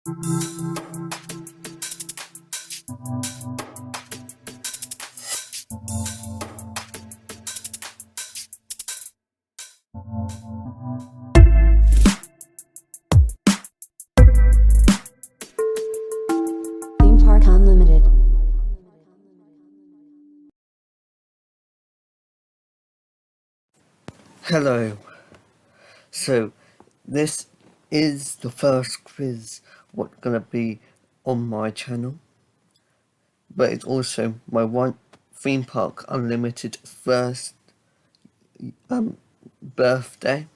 Theme Park Unlimited. Hello. So this is the first quiz what's gonna be on my channel, but it's also my one theme park unlimited first birthday.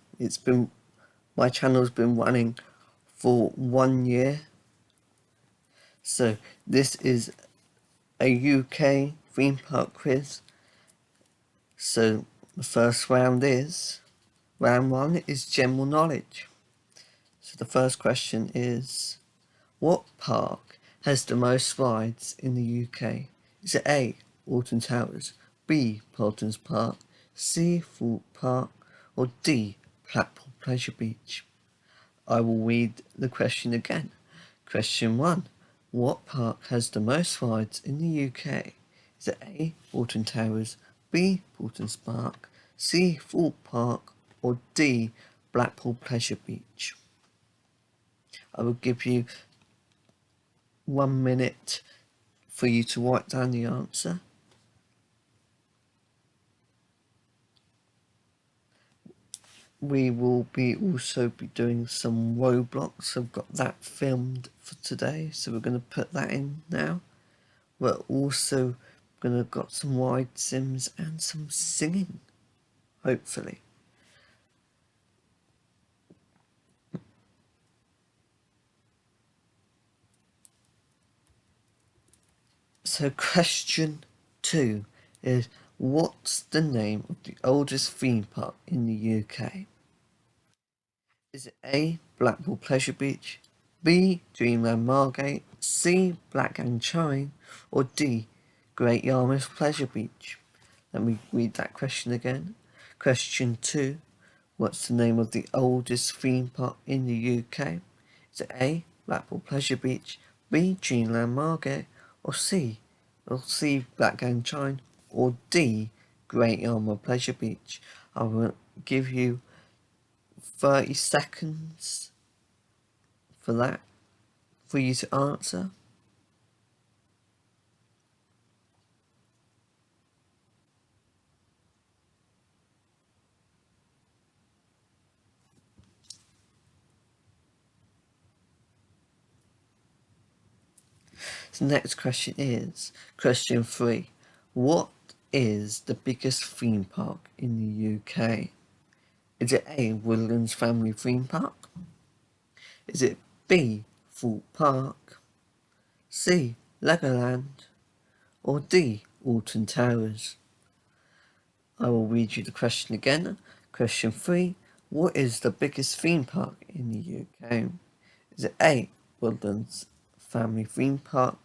My channel's been running for 1 year. So this is a UK theme park quiz. So the first round one is general knowledge. So the first question is, what park has the most rides in the UK? Is it A, Alton Towers, B, Paultons Park, C, Thorpe Park, or D, Blackpool Pleasure Beach? I will read the question again. Question 1. What park has the most rides in the UK? Is it A, Alton Towers, B, Paultons Park, C, Thorpe Park, or D, Blackpool Pleasure Beach? I will give you 1 minute for you to write down the answer. We will also be doing some roblox. I've got that filmed for today, so we're going to put that in now. We're also going to got some wide sims and some singing, hopefully. So question 2 is, what's the name of the oldest theme park in the UK? Is it A, Blackpool Pleasure Beach, B, Dreamland Margate, C, Blackgang Chine, or D, Great Yarmouth Pleasure Beach? Let me read that question again. Question 2. What's the name of the oldest theme park in the UK? Is it A, Blackpool Pleasure Beach, B, Dreamland Margate, or C, Blackgang Chine, or D, Great Yarmouth Pleasure Beach? I will give you 30 seconds for you to answer. So the next question is question 3. What is the biggest theme park in the UK? Is it A, Woodlands Family Theme Park? Is it B, Thorpe Park, C, Legoland, or D, Alton Towers? I will read you the question again. Question 3. What is the biggest theme park in the UK? Is it A, Woodlands Family Theme Park,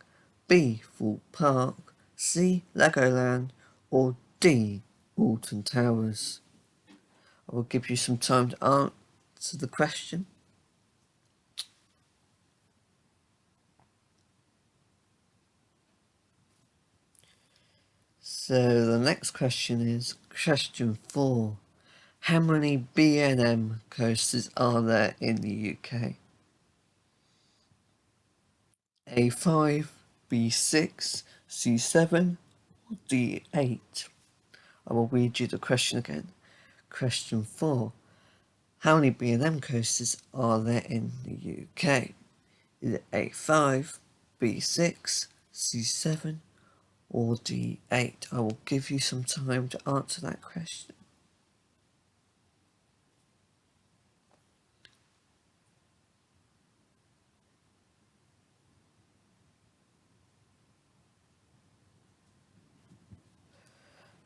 B, Thorpe Park, C, Legoland, or D, Alton Towers? I will give you some time to answer the question. So the next question is question 4. How many B&M coasters are there in the UK? A5, B6, C7, or D8? I will read you the question again. Question 4. How many B&M coasters are there in the UK? Is it A5, B6, C7, or D8? I will give you some time to answer that question.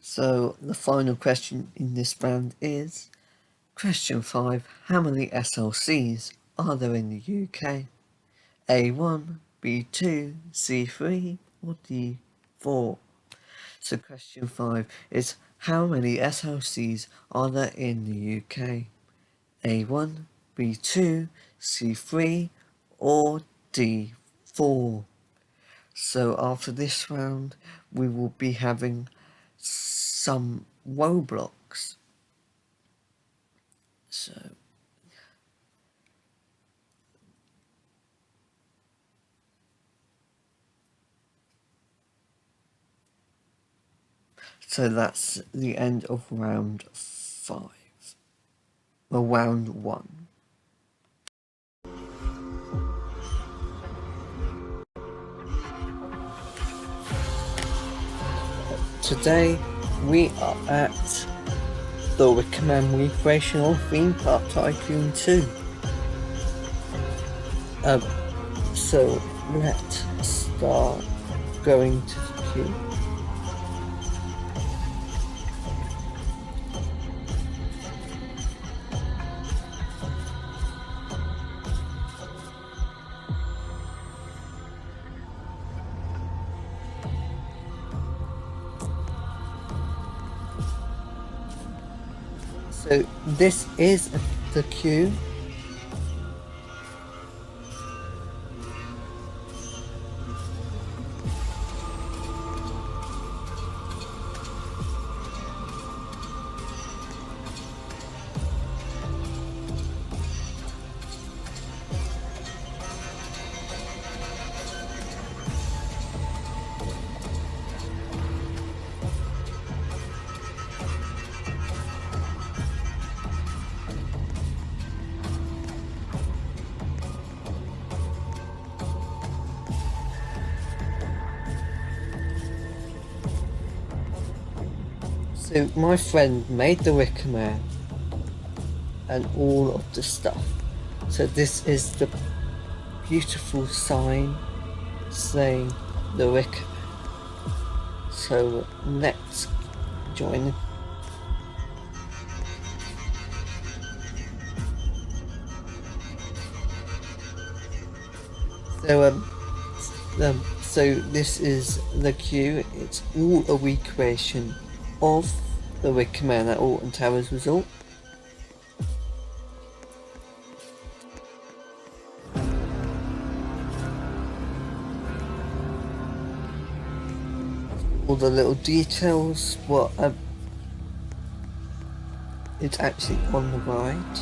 So the final question in this round is question 5. How many SLCs are there in the UK? A1, B2, C3, or D4? So question 5 is, how many SLCs are there in the UK? A1, B2, C3, or D4. So after this round, we will be having some roblox. So that's the end of round 5. Or round 1. Today we are at the Wicker Recreational Theme Park Tycoon 2. So let's start going to the queue. So this is the queue. So my friend made the Wicker Man and all of the stuff. So this is the beautiful sign saying the Wicker Man. So let's join it. So this is the queue. It's all a recreation of the Wicker Man at Alton Towers Resort. All the little details, what it's actually on the ride.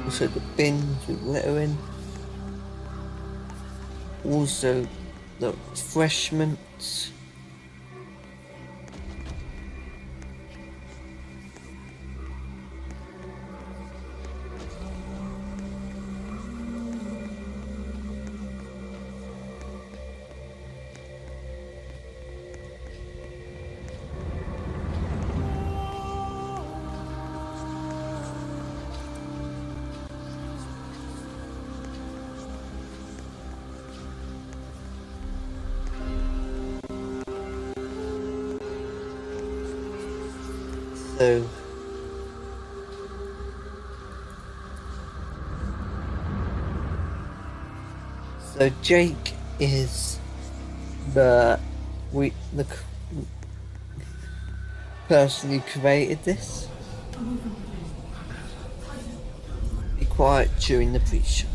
Also the bins with lettering. Also the refreshments. So Jake is the person who created this. Be quiet during the pre-show.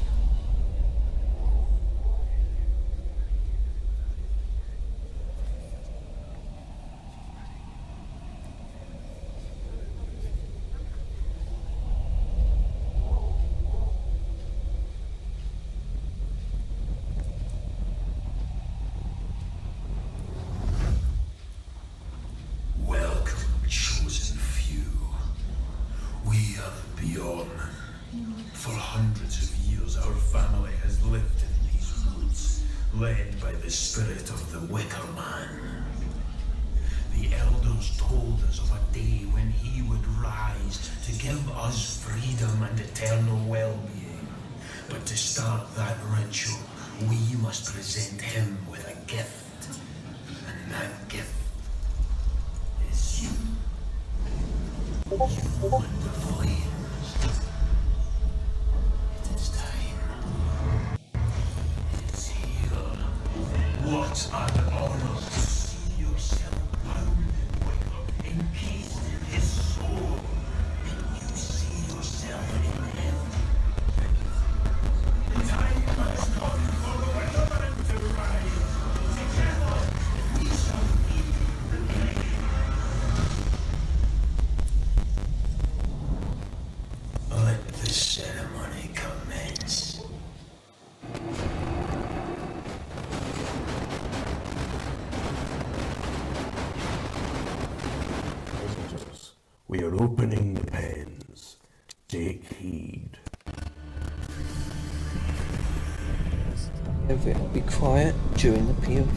For hundreds of years, our family has lived in these woods, led by the spirit of the Wicker Man. The elders told us of a day when he would rise to give us freedom and eternal well-being. But to start that ritual, we must present him with a gift. And that gift is you. You and the flames. What an honor to see yourself bound, encased in his soul, and you see yourself the ceremony commence. Visitors, we are opening the pens. Take heed. Be quiet during the PO.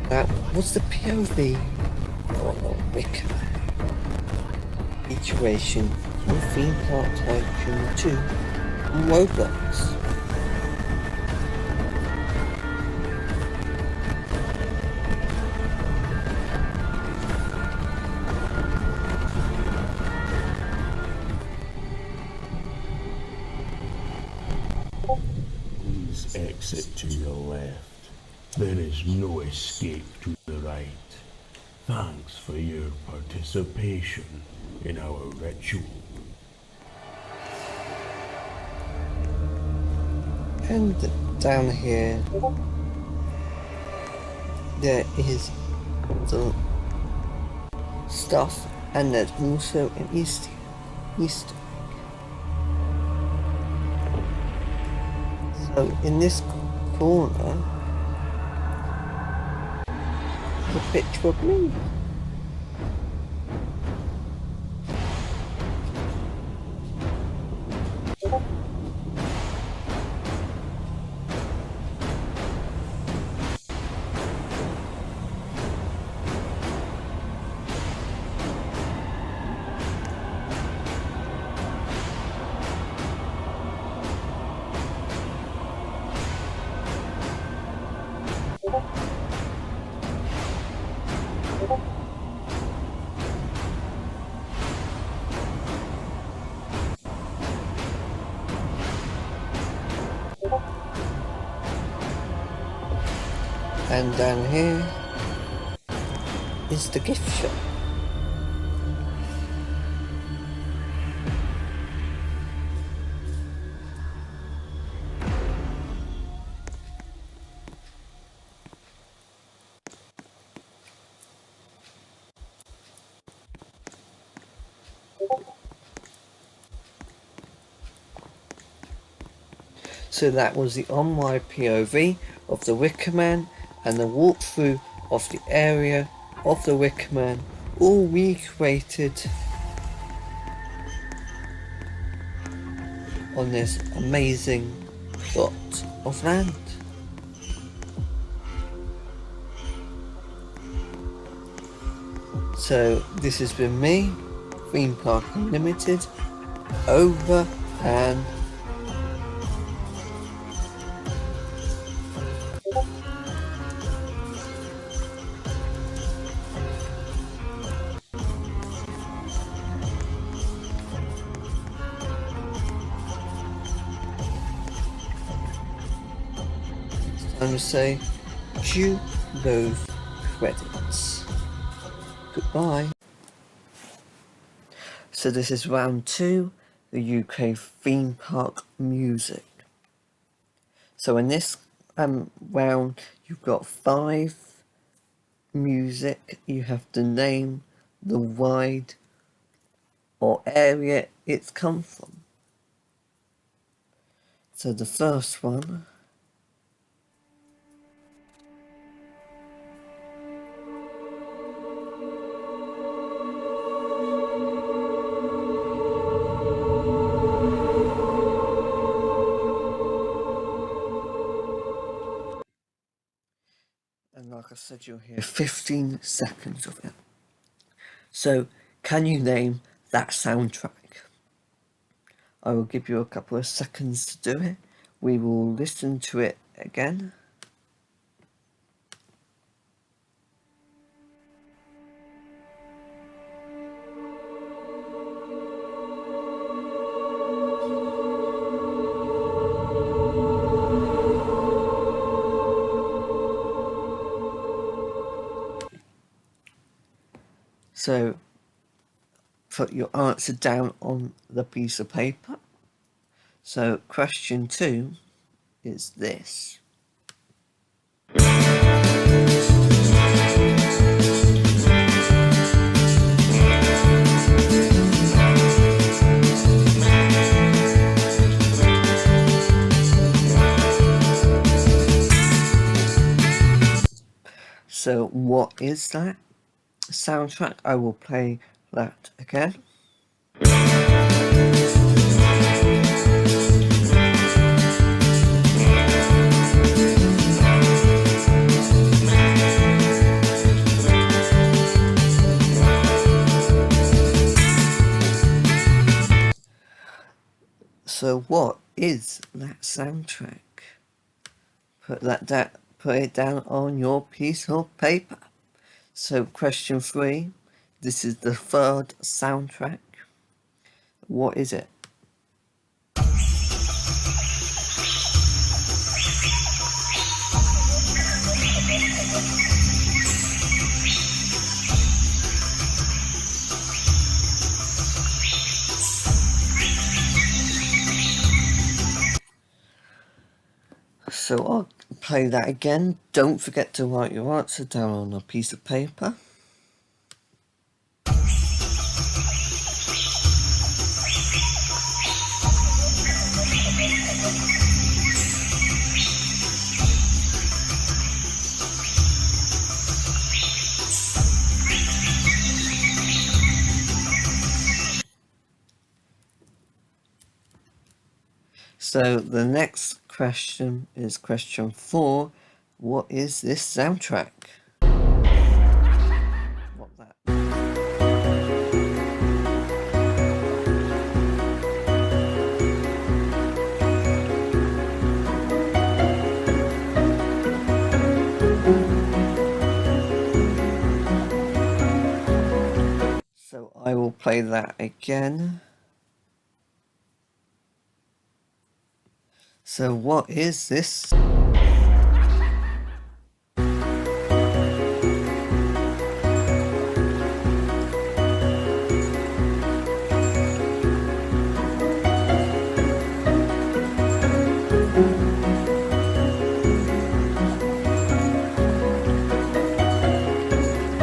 That was the POV of Wicker. Iteration from Theme Park Tycoon 2 on Roblox. Please exit to your left. There is no escape to the right. Thanks for your participation in our ritual. And down here there is the stuff, and there's also an Easter egg. So in this corner, the picture of me. And down here is the gift shop. So that was the on my POV of the Wicker Man and the walkthrough of the area of the Wicker Man, all recreated on this amazing plot of land. So this has been me, Theme Park Unlimited, over and I'm going to say, Jew loaf. credits. Goodbye. So this is round 2, the UK theme park music. So in this round, you've got 5 music. You have to name the ride or area it's come from. So the first one, and like I said, you'll hear 15 seconds of it. So can you name that soundtrack? I will give you a couple of seconds to do it. We will listen to it again. So put your answer down on the piece of paper. So question 2 is this. So what is that soundtrack? I will play that again. So what is that soundtrack? Put it down on your piece of paper. So question 3, this is the third soundtrack. What is it? So I'll play that again. Don't forget to write your answer down on a piece of paper. So the next question is question 4. What is this soundtrack? What that? So I will play that again. So what is this?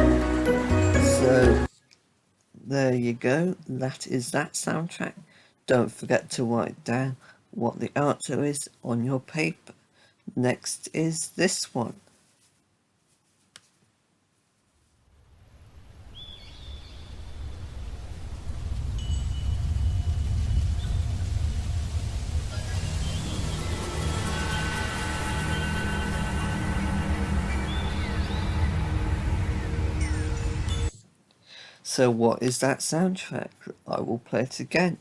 So there you go. That is that soundtrack. Don't forget to write down what the answer is on your paper. Next is this one. So what is that soundtrack? I will play it again.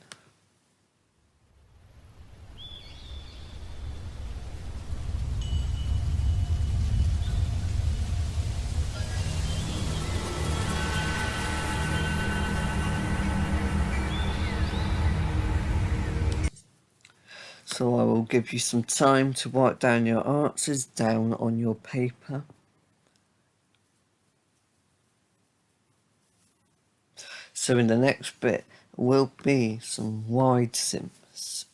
So I will give you some time to write down your answers down on your paper. So in the next bit will be some ride sims.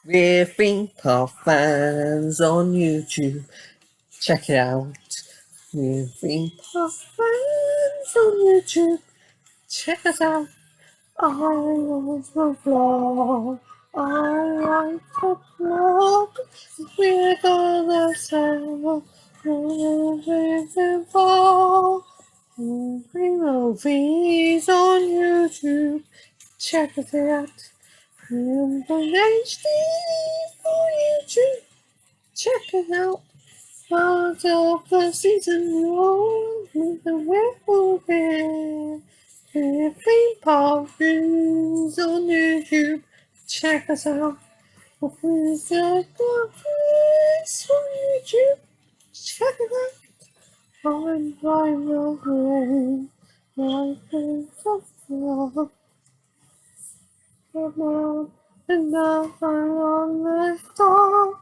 We're theme park fans on YouTube. Check it out. We're theme park fans on YouTube. Check us out. I like the vlog. I like the vlog. We're gonna sell movies involved. Movie movies on YouTube. Check us out. Film HD for YouTube. Check it out. Part of the season one with the werewolf. Theme park news on YouTube. Check us out. Who's the place on YouTube? Check it out. I'm Ryan. My friends of love. Come on, and now I'm on the top.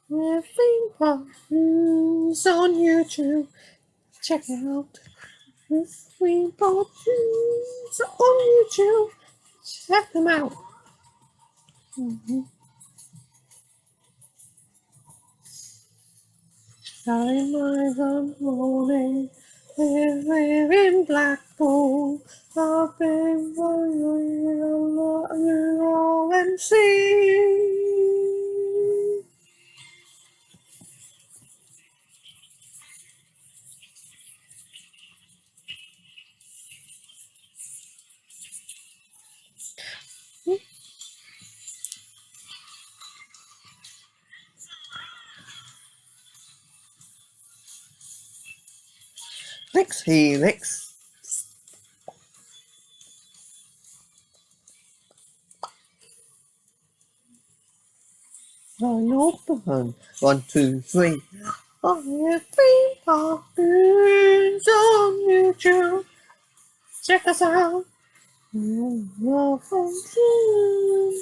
Theme park news on YouTube. Check it out. Theme park news on YouTube. Check them out. Starting my gun morning, we're in Blackpool. I've been running on and see. Next Helix. Line open. 1, 2, 3. Oh, theme park news on YouTube. Check us out. Welcome to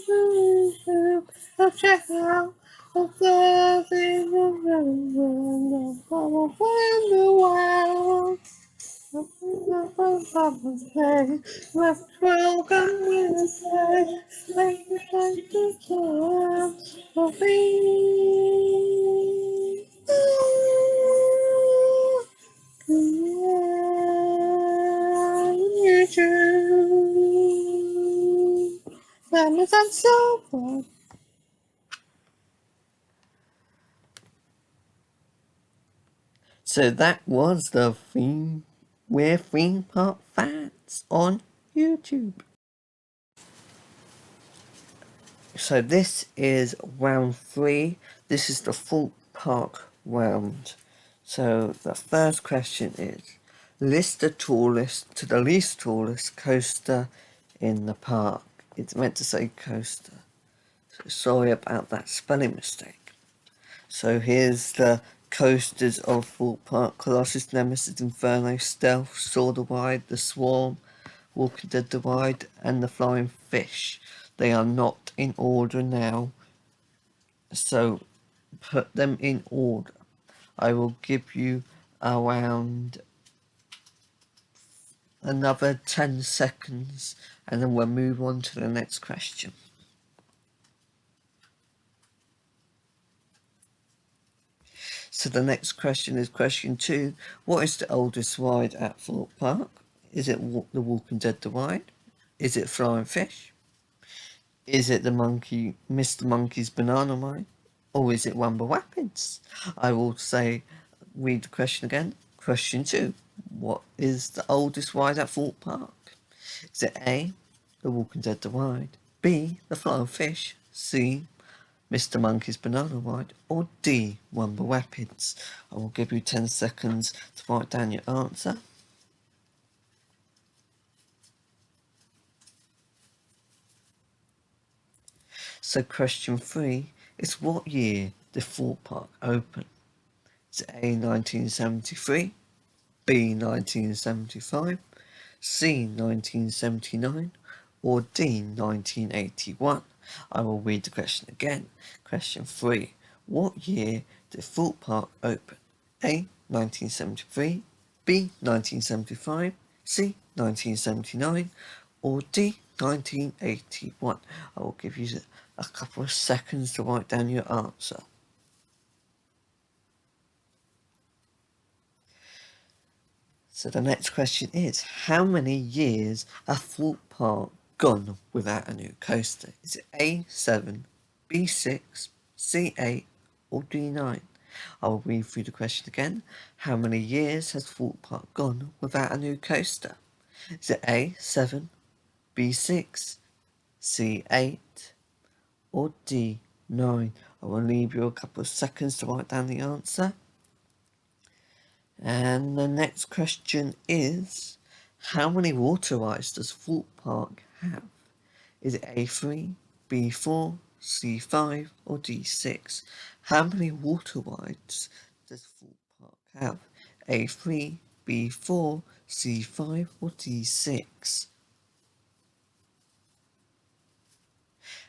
YouTube. Check out the thing around the world. Let's welcome Wednesday. Make the time to come for me. YouTube. Families and so forth. So that was the theme. We're theme park fans on YouTube. So this is round 3. This is the full park round. So the first question is, list the tallest to the least tallest coaster in the park. It's meant to say coaster. So sorry about that spelling mistake. So here's the coasters of Thorpe Park: Colossus, Nemesis, Inferno, Stealth, Soar the Ride, The Swarm, Walking Dead the Ride, and the Flying Fish. They are not in order now, so put them in order. I will give you around another 10 seconds and then we'll move on to the next question. So the next question is question 2. What is the oldest ride at Thorpe Park? Is it the Walking Dead the Ride? Is it Flying Fish? Is it the Mr. Monkey's Banana Ride? Or is it Wumble Rapids? I will read the question again. Question 2. What is the oldest ride at Thorpe Park? Is it A, the Walking Dead the Ride? B, the Flying Fish? C, Mr. Monkey's Banana Ride? Or D, Wumble Rapids? I will give you 10 seconds to write down your answer. So question 3 is, what year did Thorpe Park open? Is it A, 1973, B, 1975, C. 1979, or D. 1981? I will read the question again. Question 3. What year did Thorpe Park open? A. 1973, B. 1975, C. 1979, or D. 1981? I will give you a couple of seconds to write down your answer. So the next question is, how many years has Thorpe Park gone without a new coaster? Is it A7, B6, C8, or D9? I will read through the question again. How many years has Thorpe Park gone without a new coaster? Is it A7, B6, C8, or D9? I will leave you a couple of seconds to write down the answer. And the next question is, how many water rides does Thorpe Park have? Is it A3, B4, C5, or D6? How many water rides does Thorpe Park have? A3, B4, C5, or D6?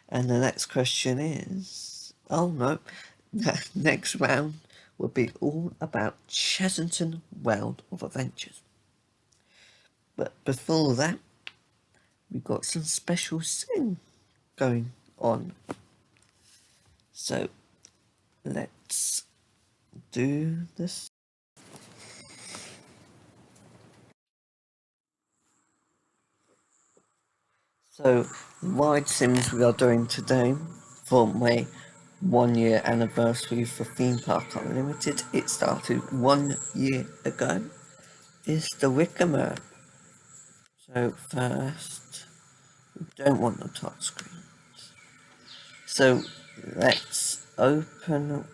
And the next question is, oh no, the next round will be all about Chessington World of Adventures. But before that, we've got some special sing going on. So let's do this. So Ride Sims we are doing today for my 1 year anniversary for Theme Park Unlimited. It started 1 year ago. Is the Wickerman. So first, we don't want the touch screen. So let's open.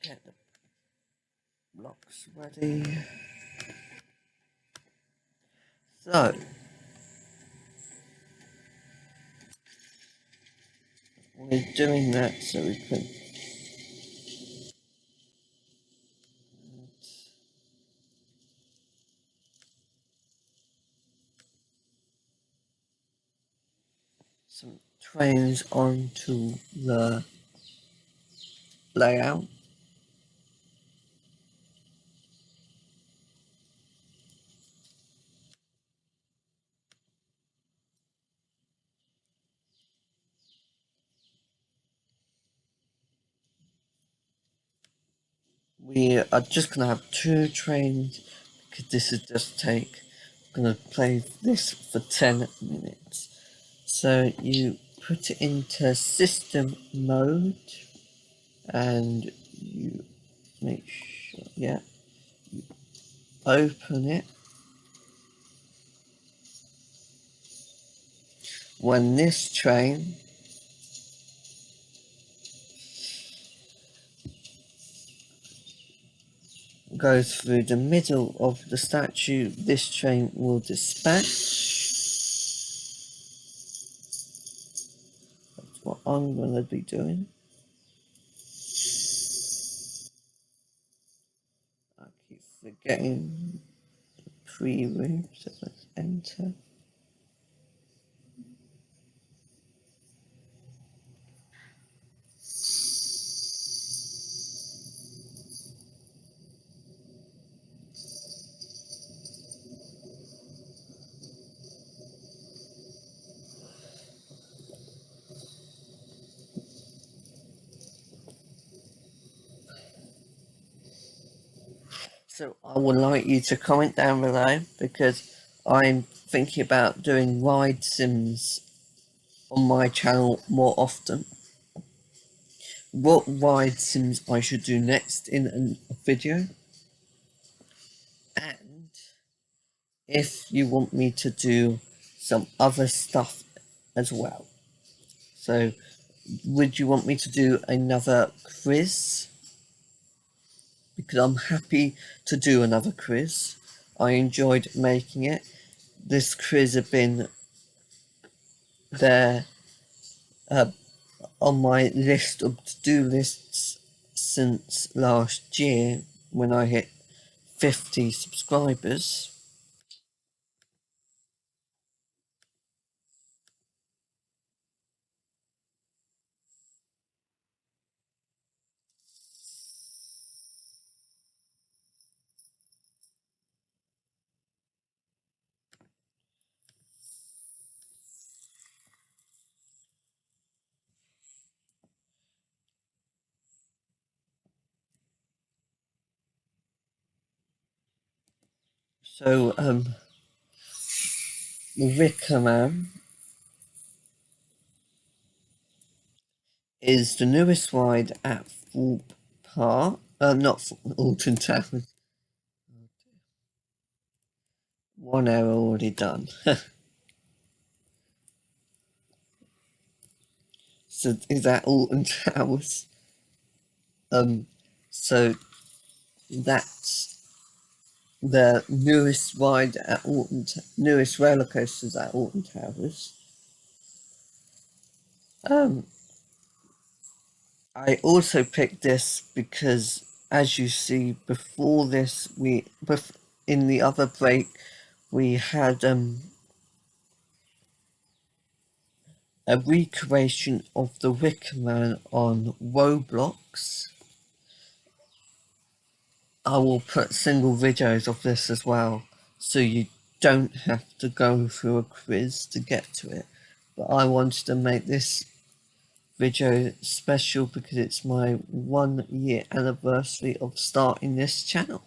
Get the blocks ready. So we're doing that so we can some trains onto the layout. We are just gonna have 2 trains because this is just take. I'm gonna play this for 10 minutes. So you put it into system mode and you make sure, yeah, you open it. When this train goes through the middle of the statue, this train will dispatch. That's what I'm going to be doing. I keep forgetting the pre-room, so let's enter. So I would like you to comment down below because I'm thinking about doing ride sims on my channel more often. What ride sims I should do next in a video, and if you want me to do some other stuff as well. So would you want me to do another quiz? Because I'm happy to do another quiz. I enjoyed making it. This quiz had been there on my list of to-do lists since last year when I hit 50 subscribers. So, the Wicker Man is the newest ride at Thorpe Park, not Alton Towers. 1 hour already done. So is that Alton Towers? So that's the newest ride at newest roller coasters at Alton Towers. I also picked this because, as you see, before this, in the other break, we had a recreation of the Wicker Man on Roblox. I will put single videos of this as well, so you don't have to go through a quiz to get to it. But I wanted to make this video special because it's my 1 year anniversary of starting this channel.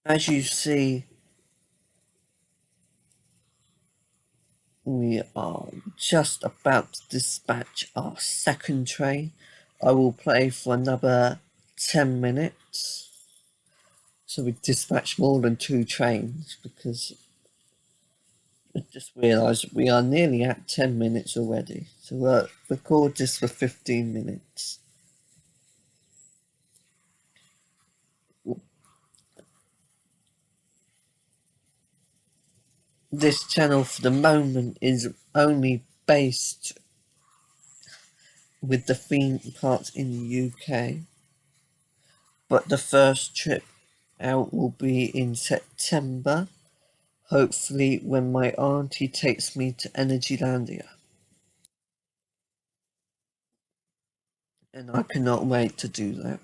As you see, we are just about to dispatch our second train. I will play for another 10 minutes. So we dispatched more than 2 trains because I just realised we are nearly at 10 minutes already. So we'll record this for 15 minutes. This channel for the moment is only based with the theme parks in the UK, but the first trip out will be in September, hopefully when my auntie takes me to Energylandia. And I cannot wait to do that.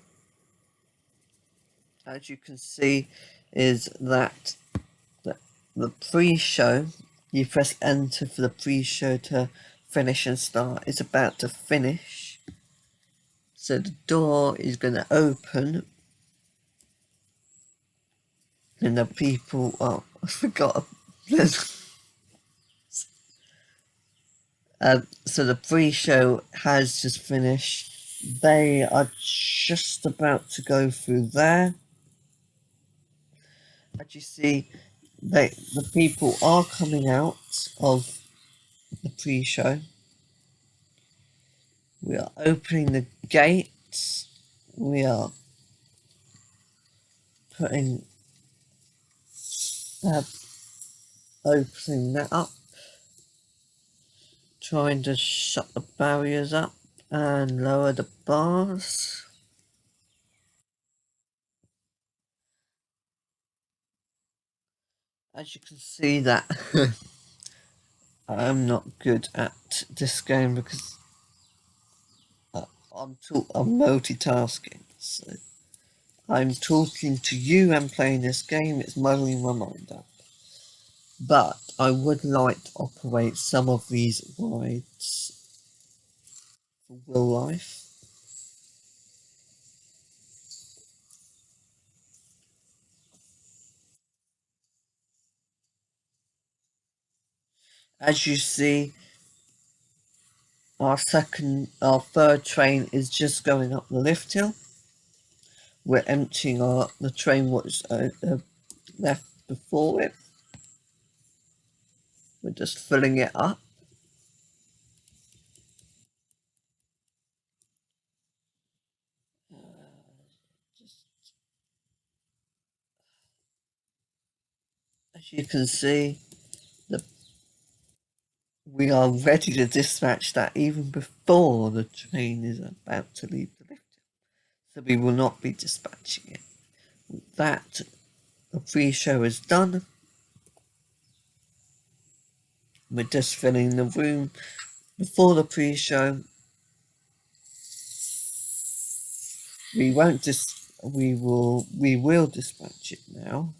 As you can see, is that the pre-show, you press enter for the pre-show to finish and start, is about to finish. So the door is going to open and the people, oh, I forgot. So the pre-show has just finished. They are just about to go through there. As you see, the people are coming out of the pre-show. We are opening the gates. We are putting, opening that up. Trying to shut the barriers up and lower the bars. As you can see that I'm not good at this game because I'm multitasking. So I'm talking to you and playing this game. It's blowing my mind up. but I would like to operate some of these rides for real life. As you see, our third train is just going up the lift hill. We're emptying the train what's left before it. We're just filling it up. As you can see, we are ready to dispatch that even before the train is about to leave the lift. So we will not be dispatching it. With that, the pre-show is done. We're just filling the room before the pre-show. We will dispatch it now.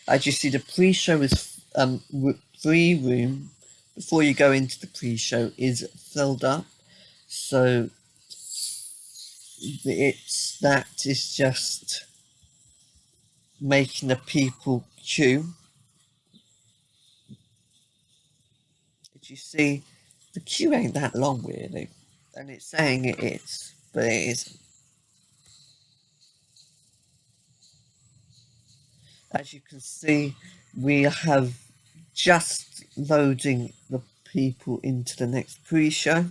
As you see, the pre-show is free room before you go into the pre-show is filled up, so that is just making the people queue. As you see, the queue ain't that long really, and it's saying it is, but it isn't. As you can see, we have just loading the people into the next pre-show.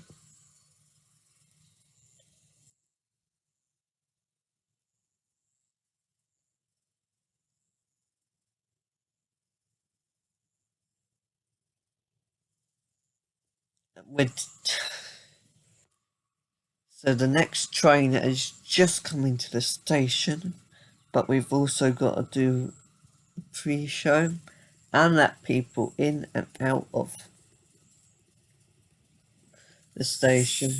So the next train is just coming to the station, but we've also got to do a pre-show and let people in and out of the station.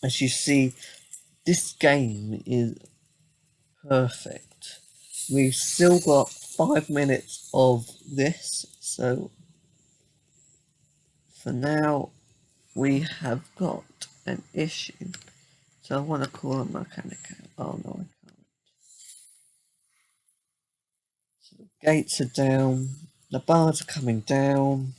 As you see, this game is perfect. We've still got 5 minutes of this, so for now we have got an issue. So I want to call a mechanic out. Oh no, I can't. So the gates are down, the bars are coming down.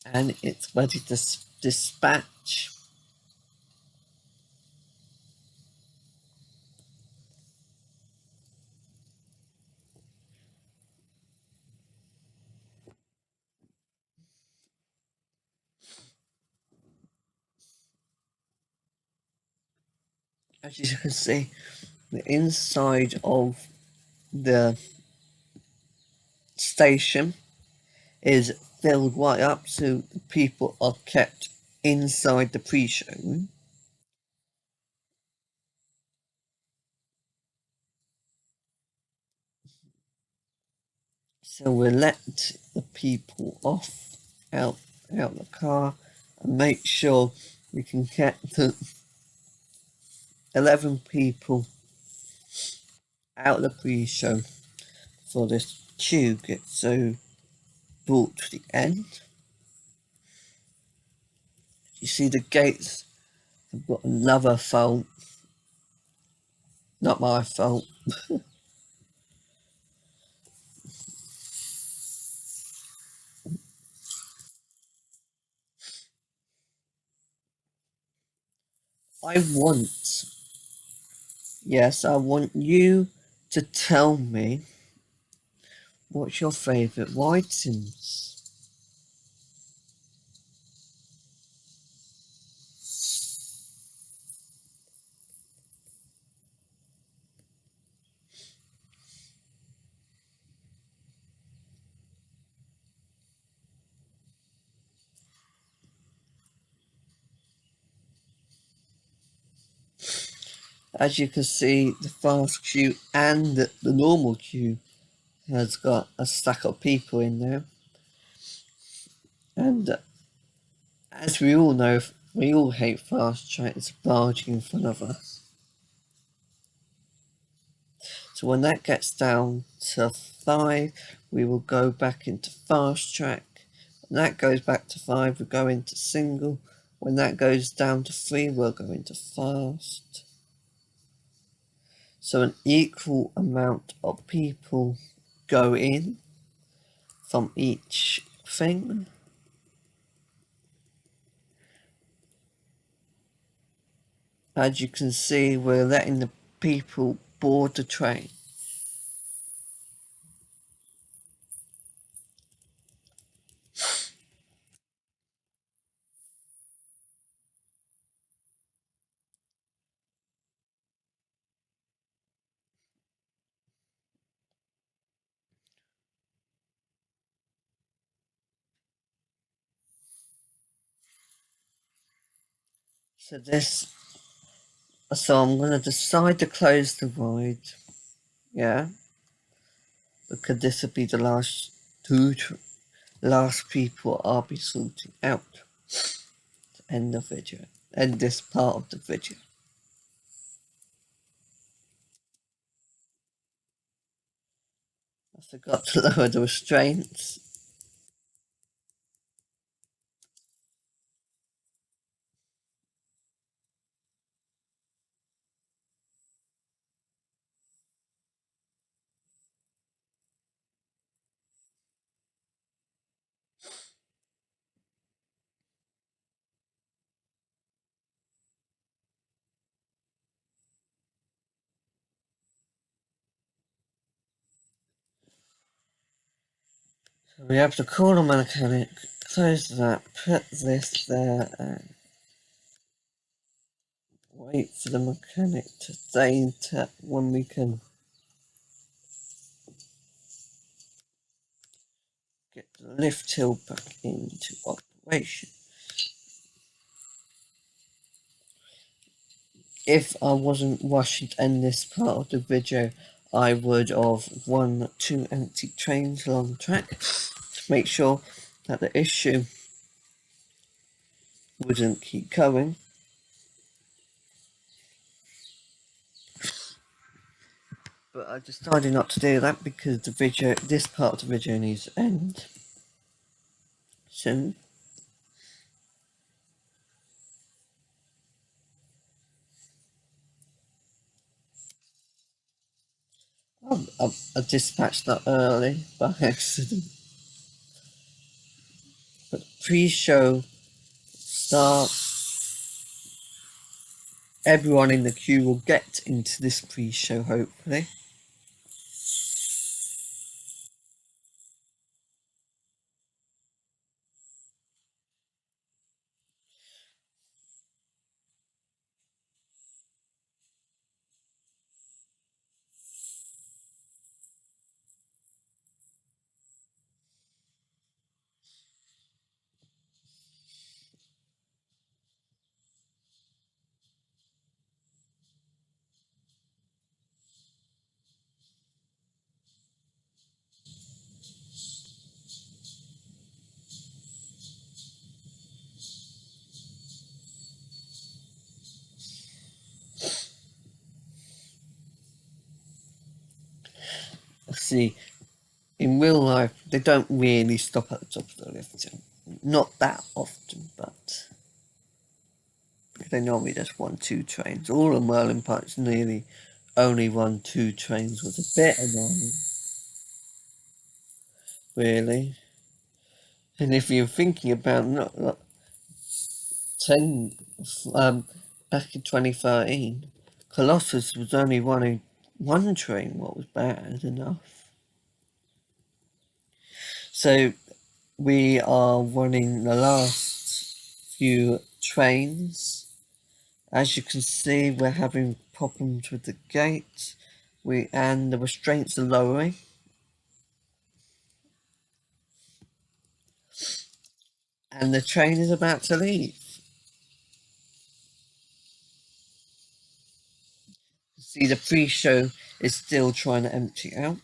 And it's ready to dispatch. As you can see, the inside of the station is filled right up, so people are kept inside the pre-show room. So we'll let the people out the car and make sure we can get the 11 people out of the pre-show for this queue gets so brought to the end. You see the gates have got another fault. Not my fault. I want you to tell me what's your favourite ride sims. As you can see, the fast queue and the normal queue has got a stack of people in there. And As we all know, we all hate fast trains barging in front of us. So when that gets down to 5, we will go back into fast track. When that goes back to 5, we go into single. When that goes down to 3, we'll go into fast. So an equal amount of people go in from each thing. As you can see, we're letting the people board the train. So I'm going to decide to close the ride, yeah, because this will be the last people I'll be sorting out to end the video, end this part of the video. I forgot to lower the restraints. So we have to call a mechanic, close that, put this there, and wait for the mechanic to say when we can get the lift hill back into operation. If I wasn't rushing to end this part of the video, I would have 2 empty trains along the track to make sure that the issue wouldn't keep going. But I decided not to do that because this part of the video needs to end soon. I dispatched that early by accident. But pre-show start. Everyone in the queue will get into this pre-show, hopefully. See, in real life, they don't really stop at the top of the lift. Not that often, but they normally just 1-2 trains. All in Merlin Park's nearly only 1-2 trains, was a bit annoying, really. And if you're thinking about not 10, back in 2013, Colossus was only running 1 train, what was bad enough. So we are running the last few trains. As you can see, we're having problems with the gate. And the restraints are lowering. And the train is about to leave. See, the pre-show is still trying to empty out.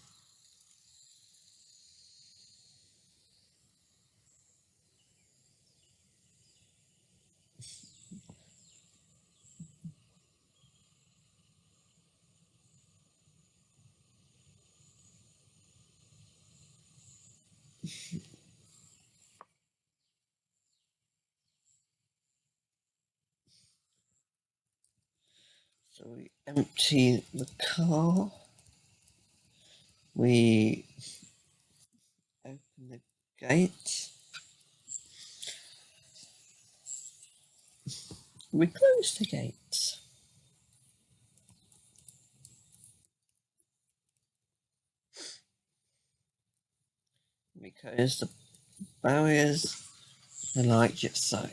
So we empty the car. We open the gate. We close the gate. We close the barriers like so.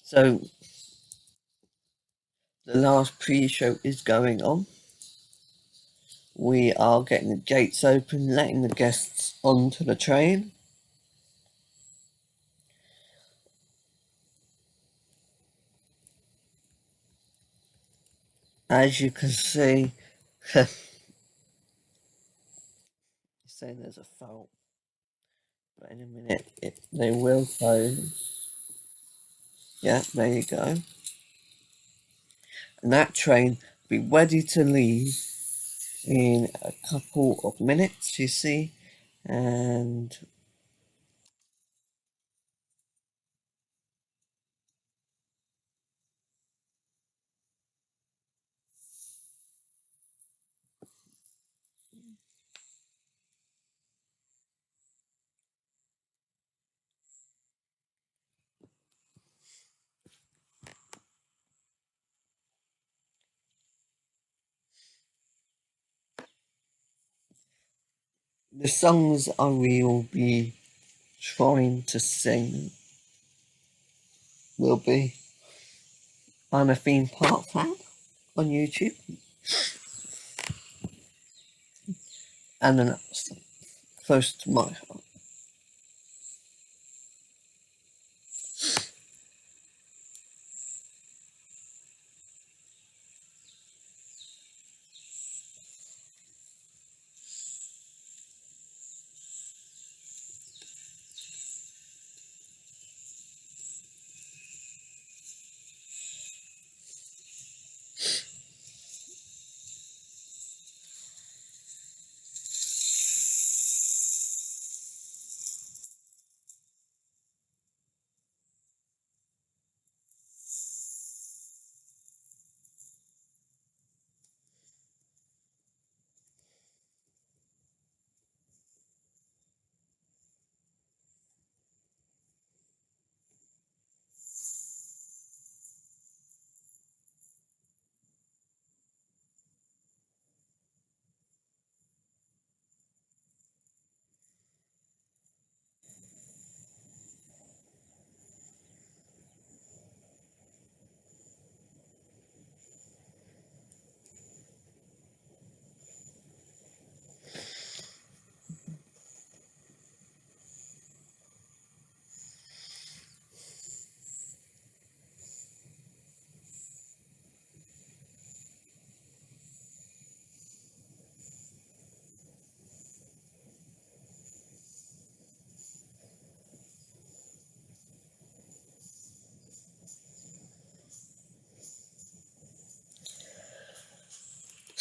So the last pre-show is going on. We are getting the gates open, letting the guests onto the train. As you can see, saying there's a fault, but in a minute they will close. Yeah, there you go. And that train will be ready to leave in a couple of minutes, you see, and the songs I will be trying to sing will be I'm a Theme Park Fan on YouTube, and then that's close to my heart.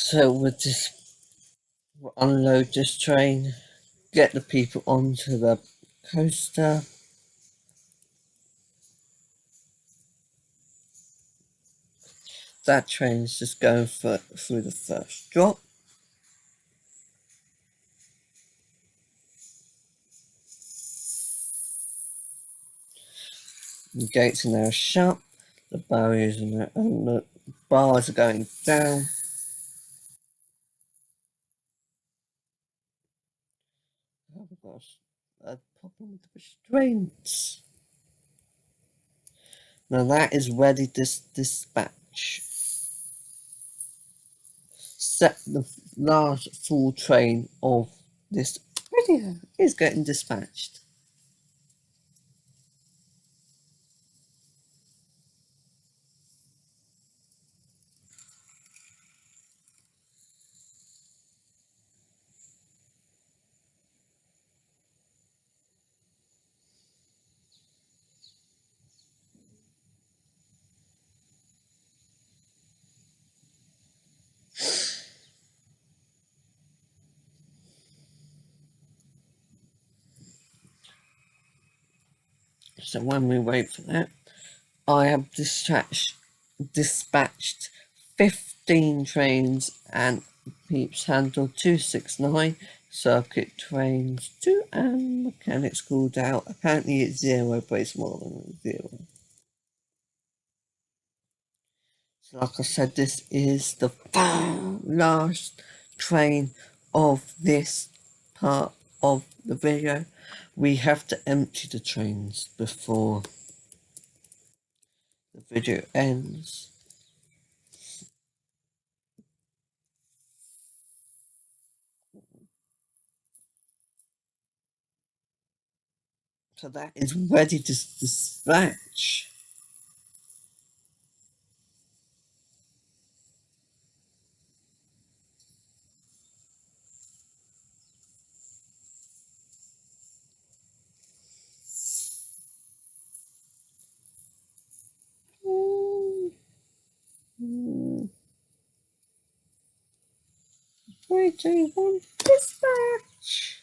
So we'll unload this train, get the people onto the coaster. That train's just going through the first drop. The gates are now shut. The barriers are now, and the bars are going down. Oh my gosh, a problem with the restraints. Now that is ready to dispatch. Set the large full train of this video is getting dispatched. So when we wait for that, I have dispatched 15 trains and Peeps Handle 269, circuit trains 2 and mechanics called out. Apparently it's 0, but it's more than 0. So like I said, this is the last train of this part of the video. We have to empty the trains before the video ends. So that is ready to dispatch. Three, two, one, dispatch.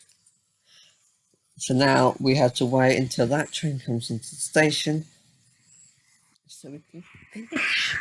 So now we have to wait until that train comes into the station so we can finish.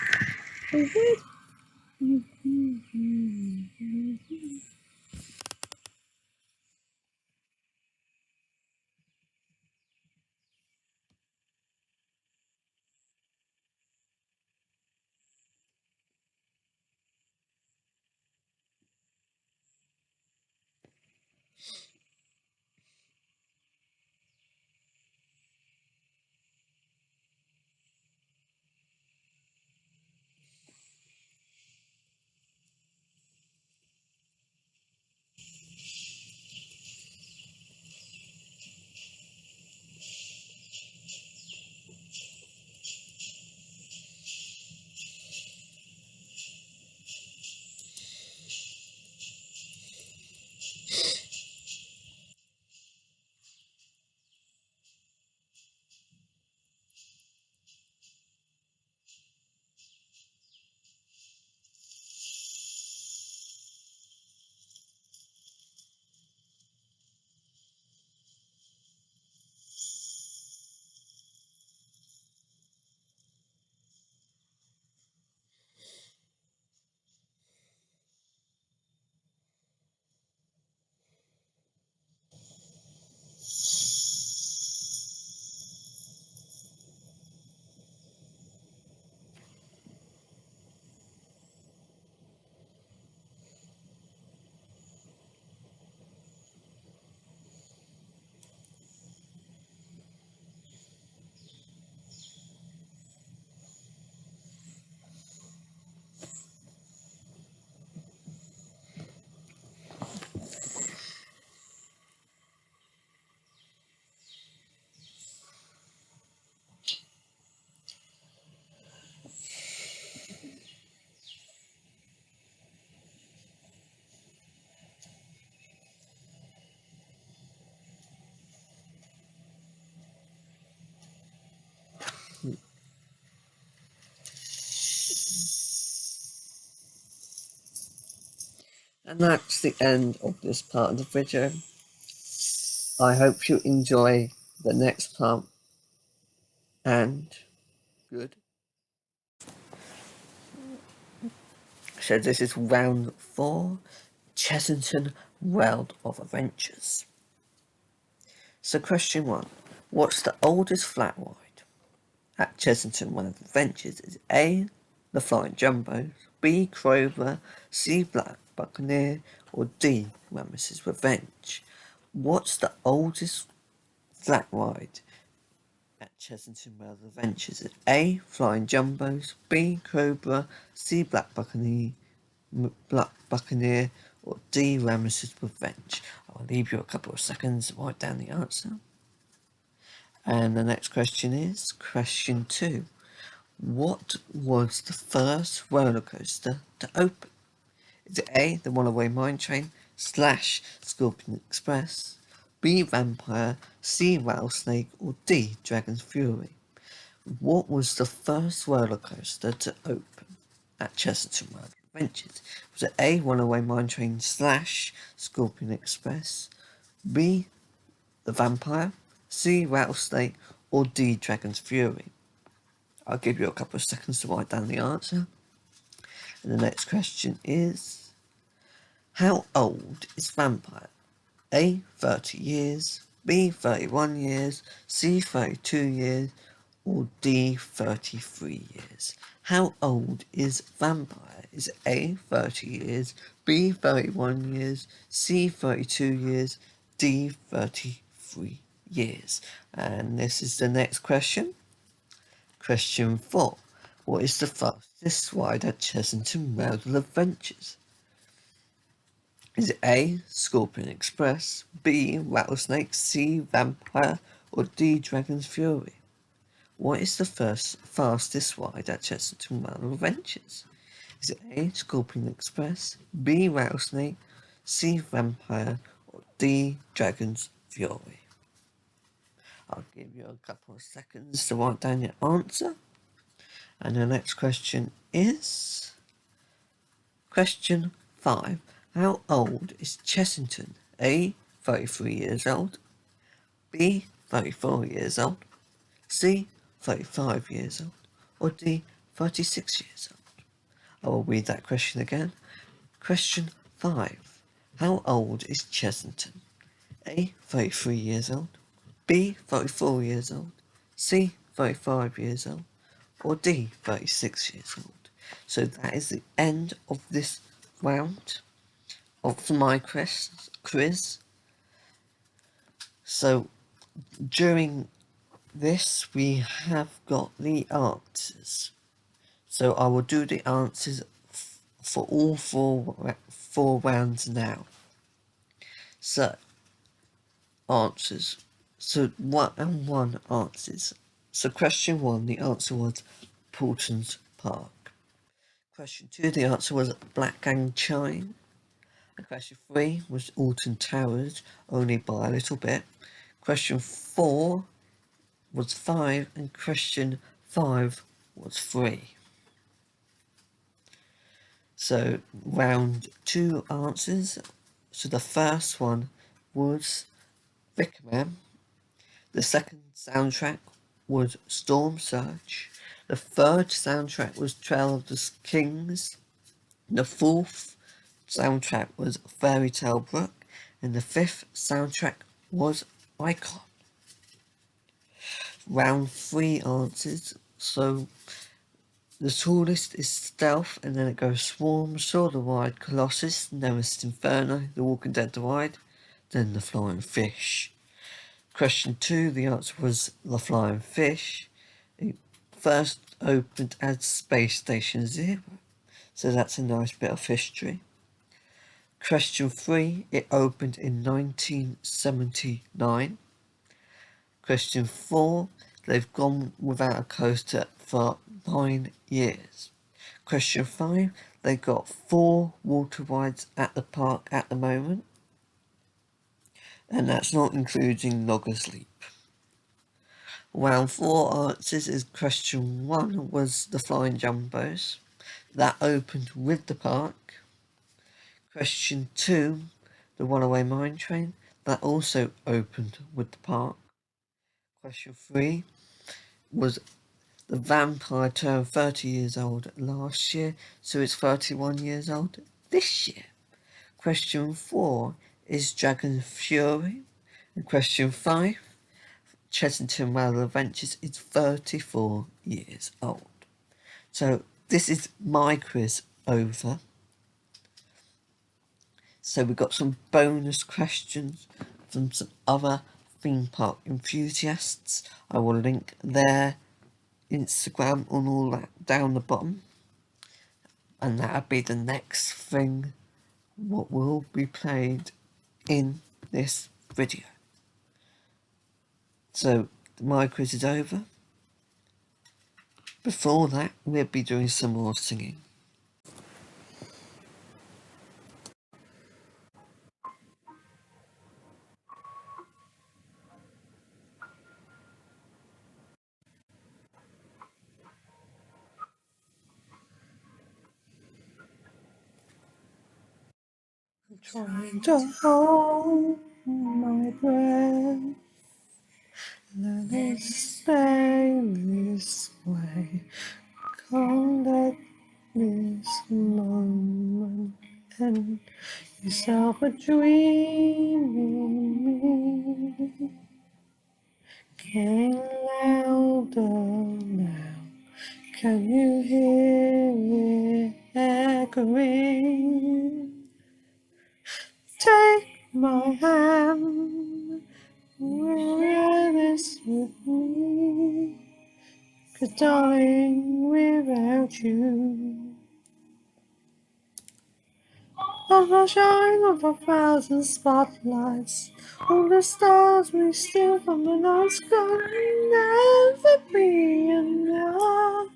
And that's the end of this part of the video. I hope you enjoy the next part, and good. So this is round 4, Chessington World of Adventures. So question 1, what's the oldest flat ride at Chessington World of Adventures? Is A, the Flying Jumbos, B, Crover, C, Black Buccaneer, or D, Ramesses Revenge? What's the oldest flat ride at Chessington World of Adventures? Is A, Flying Jumbos, B, Cobra, C, Black Buccaneer, or D, Ramesses Revenge? I'll leave you a couple of seconds to write down the answer. And the next question is question 2. What was the first roller coaster to open? Is it A, the Runaway Mine Train, / Scorpion Express, B, Vampire, C, Rattlesnake, or D, Dragon's Fury? What was the first roller coaster to open at Chessington World Adventures? Was it A, Runaway Mine Train / Scorpion Express, B, the Vampire, C, Rattlesnake, or D, Dragon's Fury? I'll give you a couple of seconds to write down the answer. And the next question is, how old is Vampire? A, 30 years, B, 31 years, C, 32 years, or D, 33 years? How old is Vampire? Is it A, 30 years, B, 31 years, C, 32 years, D, 33 years? And this is the next question. Question 4. What is the fastest ride at Chessington World of Adventures? Is it A, Scorpion Express, B, Rattlesnake, C, Vampire, or D, Dragon's Fury? What is the fastest ride at Chessington World of Adventures? Is it A, Scorpion Express, B, Rattlesnake, C, Vampire, or D, Dragon's Fury? I'll give you a couple of seconds to write down your answer. And the next question is question 5. How old is Chessington? A, 33 years old, B, 34 years old, C, 35 years old, or D, 36 years old? I will read that question again. Question 5. How old is Chessington? A, 33 years old, B, 34 years old, C, 35 years old, or D, 36 years old? So that is the end of this round of my quiz. So during this we have got the answers. So I will do the answers for all four rounds now. So answers. So 1 and 1 answers. So question 1, the answer was Paulton's Park. Question 2, the answer was Black Gang Chine. And question 3 was Alton Towers, only by a little bit. Question 4 was 5, and question 5 was 3. So round 2 answers. So the first one was Vickerman. The second soundtrack was Storm Surge. The third soundtrack was Trail of the Kings. The fourth soundtrack was Fairy Tale Brook. And the fifth soundtrack was Icon. Round 3 answers. So the tallest is Stealth, and then it goes Swarm, Soar the Ride, Colossus, Nemesis Inferno, The Walking Dead Ride, then The Flying Fish. Question 2, the answer was The Flying Fish. It first opened as Space Station Zero, so that's a nice bit of history. Question 3, it opened in 1979. Question 4, they've gone without a coaster for 9 years. Question 5, they've got 4 water rides at the park at the moment, and that's not including Logger's Leap. Round 4 answers is question 1 was the Flying Jumbos. That opened with the park. Question 2, the Runaway Mine Train, that also opened with the park. Question 3 was the vampire turned 30 years old last year, so it's 31 years old this year. Question 4 is Dragon Fury. And question 5, Chessington Rail Adventures is 34 years old. So this is my quiz over. So we've got some bonus questions from some other theme park enthusiasts. I will link their Instagram and all that down the bottom. And that'll be the next thing what will be played in this video. So my quiz is over. Before that, we'll be doing some more singing. I'm trying to hold my breath. Let it stay this way. Can't let this moment end. Yourself a dream in me. Getting louder now. Can you hear it echoing? Take my hand, wear this with me. 'Cause darling, without you, of the shine of 1,000 spotlights, all the stars we steal from the night sky, never be enough,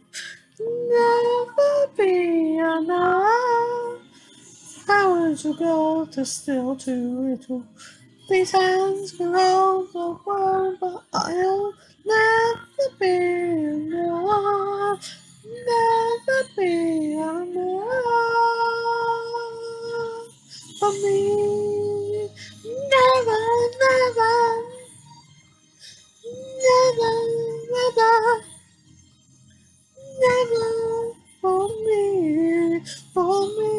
never be enough. Hours ago, there's still too little. These hands can hold the world, but I'll never be enough, never be enough for me. Never, never, never, never, never for me, for me.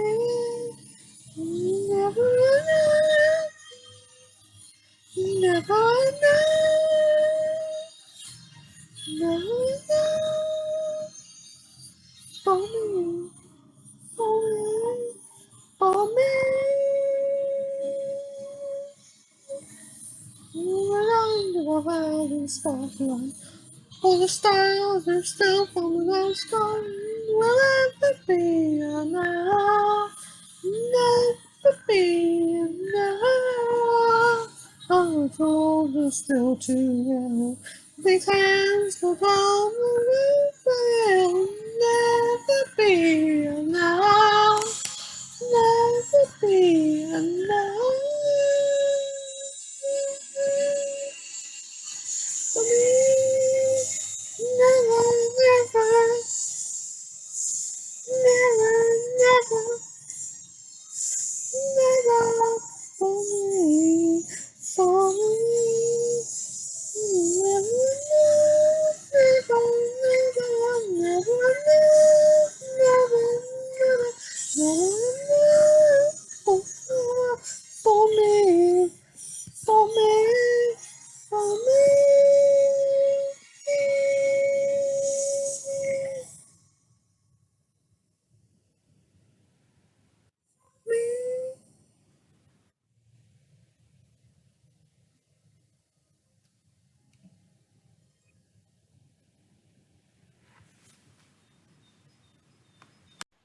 Never enough, never enough, never enough for me, for me, for me. Under the rising spotlight, all the stars are still from the sky. Will ever be enough, never be enough. Our gold is still too yellow. These hands will come will never be enough, never be enough for me. Never, never, never, never, never for me, for me. Never, never, never, never, never, never, never, for me, for me, for me.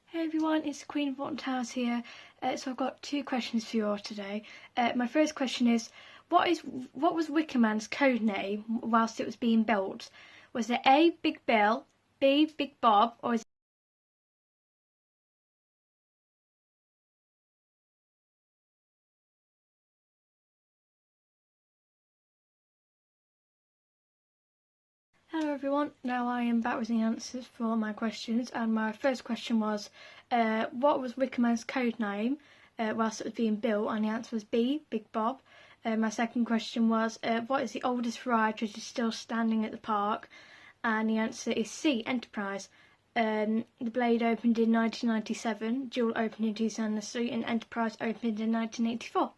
Hey everyone, it's the Queen of Bottom Towers here. So I've got two questions for you all today. My first question is, what was Wickerman's code name whilst it was being built? Was it A, Big Bill, B, Big Bob, or is Hello everyone, now I am back with the answers for my questions, and my first question was, what was Wickerman's code name whilst it was being built, and the answer was B, Big Bob. My second question was, what is the oldest ride which is still standing at the park? And the answer is C, Enterprise. The Blade opened in 1997, Jewel opened in 2003, and Enterprise opened in 1984.